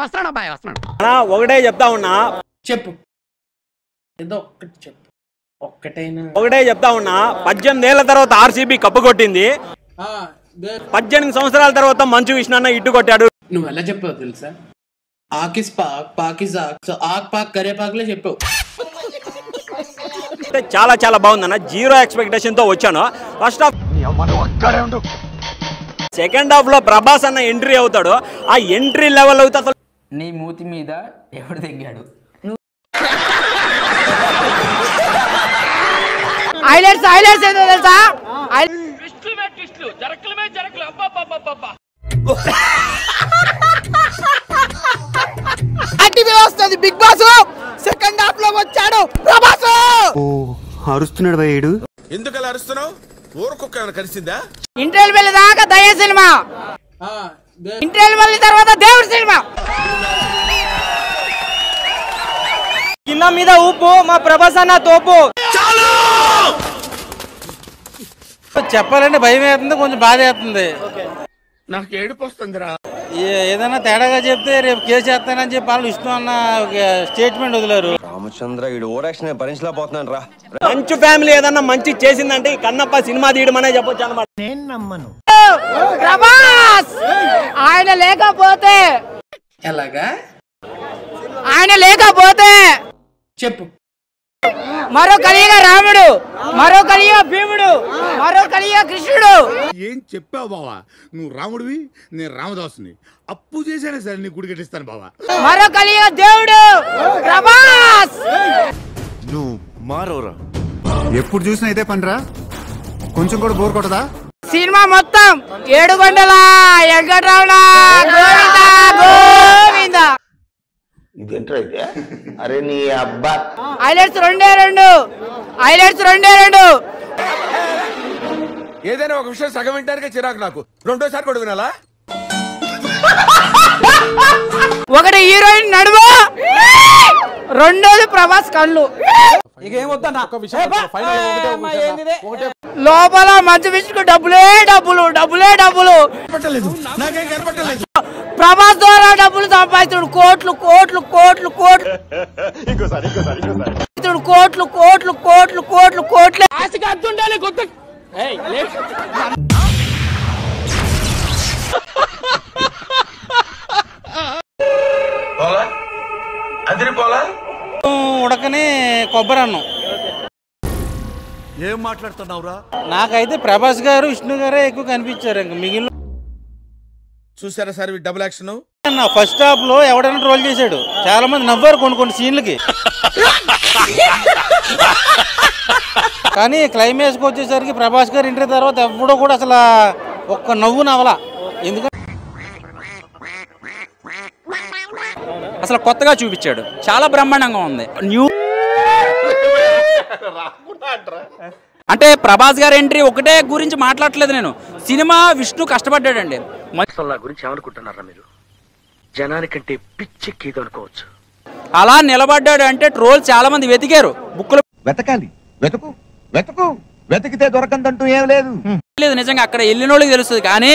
వస్తున్నాడు అబ్బాయి వస్తున్నాడు. ఒకటే చెప్తా ఉన్నా, చెప్పు ఏదో ఒక్కటి చెప్పు. ఒకటే చెప్తా ఉన్నా, 18 ఏళ్ల తర్వాత ఆర్సీబీ కప్పు కొట్టింది. 18 సంవత్సరాల తర్వాత మంచు విష్ణు అన్న ఇట్టు కొట్టాడు. నువ్వు ఎలా చెప్పావు తెలుసా? ఆకిస్ పాక్ పాకిస్ ఆక్ పాక్ కరేపాకులే చెప్పావు. చాలా చాలా బాగుందన్న. 0 ఎక్స్పెక్టేషన్ తో వచ్చాను. ఫస్ట్ హాఫ్, సెకండ్ హాఫ్ లో ప్రభాస్ అన్న ఎంట్రీ అవుతాడు. ఆ ఎంట్రీ లెవెల్ అవుతా అసలు నీ మూతి మీద ఎవడు తెగాడు? హైలైట్స్ హైలైట్స్ ఏందో తెలుసా? వస్తుంది బిగ్ బాస్. సెకండ్ హాఫ్ లో వచ్చాడు ప్రభాస్. అరుస్తున్నాడు భయ్యుడు. ఎందుకు అలా అరుస్తున్నావు? ఊరుకొక్క కలిసిందా? ఇంటర్వెల్ వెళ్ళి దాకా దయ సినిమా, ఇంటర్వెల్ వెళ్ళిన తర్వాత దేవుడి సినిమా. కింద మీద ఊపు, మా ప్రభాస్ అన్న తోపు. చెప్పాలంటే భయం వేస్తుంది, కొంచెం బాధ వేస్తుంది. నాకు ఏడుపు వస్తుందిరా. ఏదైనా తేడాగా చెప్తే రేపు కేసు చేస్తానని చెప్పి వాళ్ళు విష్ణు అన్న స్టేట్మెంట్ వదిలేరు. రామచంద్ర ఈ ఓవరాక్షన్ భరించలేకపోతున్నాను రా. మంచు ఫ్యామిలీ ఏదన్నా మంచి చేసిందంటే ఈ కన్నప్ప సినిమా తీయడమనే చెప్పొచ్చు అనమాట. నేను నమ్మను. ప్రభాస్ ఆయన లేకపోతే, ఎలాగా ఆయన లేకపోతే చెప్పు. మరో కలియుగ రాముడు, మరో కలియుగ భీముడు, మరో కలియుగ కృష్ణుడు. ఏం చెప్పావు బావా? నువ్వు రాముడివి, నేను రామదాసుని. అప్పు చేశానే సరే నీ గుడి కట్టిస్తాను బావా. మరో కలియుగ దేవుడు ప్రభాస్. నువ్వు మారోరా. ఎప్పుడు చూసినా ఇదే పనిరా. కొంచెం కూడా బోర్ కొట్టదా? సినిమా మొత్తం 7 గంటల వెంకటరమణ గోవింద గోవింద. ఇదేంట్రా అయితే? అరే నీ అబ్బా. Highlights 2 highlights 2. ఏదైనా ఒక విషయం సగం వింటానికే చిరాకు నాకు. రెండోసారి కూడా వినాలా? ఒకటి హీరోయిన్ నడుము, రెండోది ప్రభాస్ కళ్ళు. లోపల మంచి విషయం డబ్బులే డబ్బులు డబ్బులే డబ్బులు. ప్రభాస్ ద్వారా డబ్బులు సంపాదించుడు కోట్లు కోట్లు కోట్లు కోట్లు కోట్లు కోట్లు కోట్లు కోట్లు కోట్లు. ఆశకి అద్దుండాలి కొత్త. ఉడకని కొబ్బరి అన్నం. ఏం మాట్లాడుతున్నావురా? నాకైతే ప్రభాస్ గారు విష్ణు గారే ఎక్కువ కనిపించారు. ఇంకా మిగిలిన చూసారా sir double action? First half లో ఎవడైనా ట్రోల్ చేశాడు, చాలా మంది నవ్వారు కొన్ని సీన్లకి. కానీ క్లైమాక్స్ కి వచ్చేసరికి ప్రభాస్ గారు ఇంటర్ తర్వాత ఎవడో కూడా అసలు ఒక్క నవ్వు నవ్వలా. ఎందుకంటే అసలు కొత్తగా చూపించాడు, చాలా బ్రహ్మాండంగా ఉంది. న్యూ అంటే ప్రభాస్ గారి ఎంట్రీ ఒకటే గురించి మాట్లాడట్లేదు నేను. సినిమా విష్ణు కష్టపడ్డాడండి. గురించి ఏమనుకుంటున్నారా మీరు? జనానికంటే పిచ్చెక్కిది అనుకోవచ్చు. అలా నిలబడ్డాడు అంటే ట్రోల్ చాలా మంది వెతికారు. బుక్కులు వెతకాలి, వెతుకు వెతుకు, వెతికితే దొరకందంటూ ఏం లేదు. లేదు నిజంగా అక్కడ వెళ్ళిన వాళ్ళకి తెలుస్తుంది. కానీ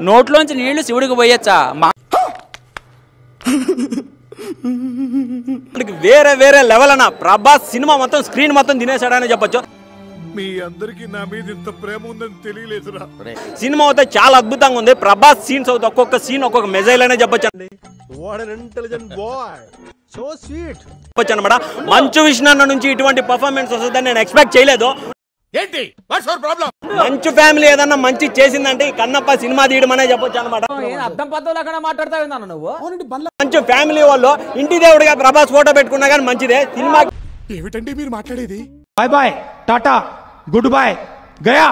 నోట్లోంచి నీళ్లు శివుడికి పోయొచ్చా? వేరే వేరే లెవెల్ అన్న. ప్రభాస్ సినిమా మొత్తం స్క్రీన్ మొత్తం తినేసాడని చెప్పొచ్చు. మీ అందరికి నా మీద ఇంత ప్రేమ ఉందని తెలియలేదురా. సినిమా అయితే చాలా అద్భుతంగా ఉంది. ప్రభాస్ సీన్స్ అవుతుంది, ఒక్కొక్క సీన్ ఒక్కొక్క మెజైల్ అనే చెప్పొచ్చు అనమాట. మంచు విష్ణు అన్న నుంచి ఇటువంటి పర్ఫార్మెన్స్ వస్తుందని నేను ఎక్స్పెక్ట్ చేయలేదు. ఏంటి వాట్స్ యువర్ ప్రాబ్లం? మంచు ఫ్యామిలీ ఏదన్నా మంచి చేసిందంటే ఈ కన్నప్ప సినిమా తీయడం అనే చెప్పొచ్చు అనమాట. మంచు ఫ్యామిలీ వాళ్ళు ఇంటి దేవుడిగా ప్రభాస్ ఫోటో పెట్టుకున్నా కానీ మంచిదే. సినిమా ఏమిటండి మీరు మాట్లాడేది? బాయ్ బాయ్, టాటా, గుడ్ బాయ్, గయా.